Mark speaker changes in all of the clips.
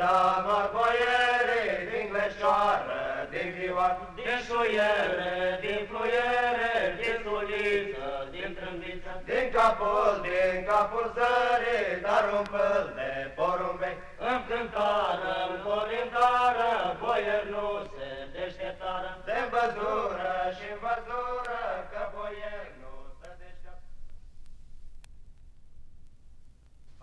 Speaker 1: teamă, boiere, din gleșoară, din vioară, din șuiere, din fluiere, din suliță, din trâmbiță, din capul zării, dar un păl de porumbei. În cântară, în colindară, boier nu se deșteptară, de-n văzură și-n văzură, că boier nu se deșteaptă.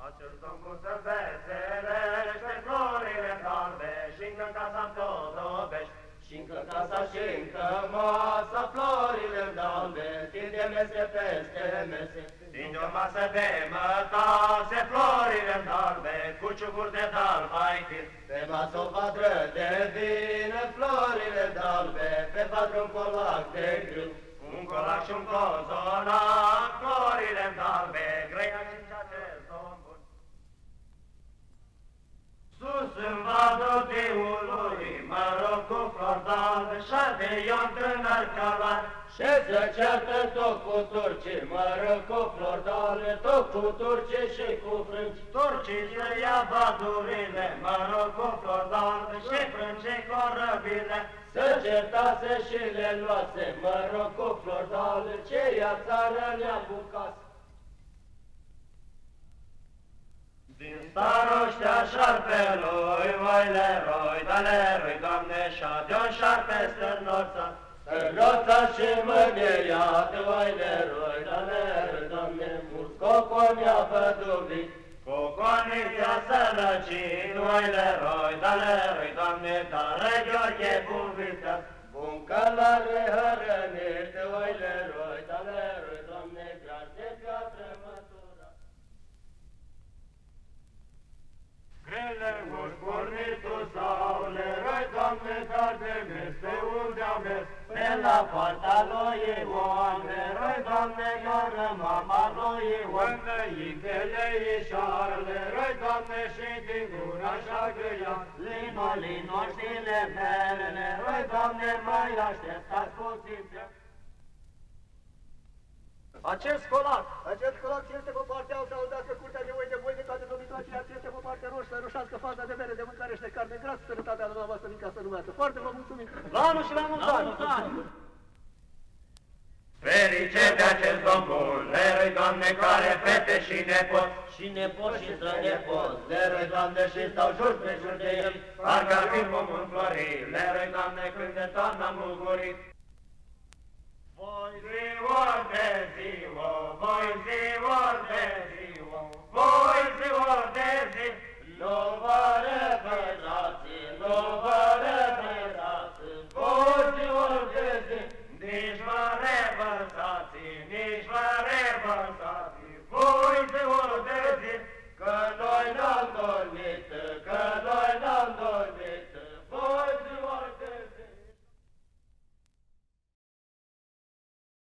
Speaker 1: Acel somn cum să veselește florile calbe, și-ncă casa-n podobești, și-ncă casa și-ncă masa, florile dalbe, tinde mese peste mese. Tinde o masă de mătase, florile dalbe, cu ciucuri de dal mai fin. Pe masă o vadră de vină, florile dalbe, pe vadră un colac de grâu, un colac și un cozonac, florile dalbe, greia și acel somn bun. Sus în vadul diului, mă rog cu flori dalbe, și-ade Ion tânăr călar, și se ceartă tot cu turcii, mă rog cu flori dalbe, tot cu turcii și cu frânci. Turcii să ia vadurile, mă rog cu flori dalbe, și frâncii corăbile, să certase și le luase, mă rog cu flori dalbe, ce ia țară ne-a bucase. Din staroștea șarpelui, oile roi, dale-roi, Doamne, șade-o-n șarpe stârnoța, stârnoța și mângâiată, oile roi, dale-roi, Doamne, mulți coconi-a pădublit, coconii-ți-a sărăcit, oile roi, dale-roi, Doamne, dară Gheorghe bun vițat, bun călare hărănit, oile roi, dale-roi, Doamne, grație piatră mătura. Grele ori pornitul sau le răi, Doamne, dar de mers, pe unde am mers, pe la poarta lui Ioan, le răi, Doamne, iară mama lui Ioan, înaintele Ișar, le răi, Doamne, și din gura așa gâia, lino, lino, știle mele, le răi, Doamne, mai așteptați puțin. Acest colac ce este pe partea alta, audească curtea de oi de boi de toate domnițoacele, ce este pe partea roșie, să rușească faza de mere, de mâncare și de carne, grație sănătatea dumneavoastră din casă numească. Foarte vă mulțumim! La anul și la mulți ani! Ferice de acest domn bun, le-rui, Doamne, care fete și nepoți, și nepoți și strănepoți, le-rui, Doamne, și stau jur pe jur de el, parcă ar fi pomul înflorit, le-rui, Doamne, când de toamnă am mugurit. Voi, Ioane,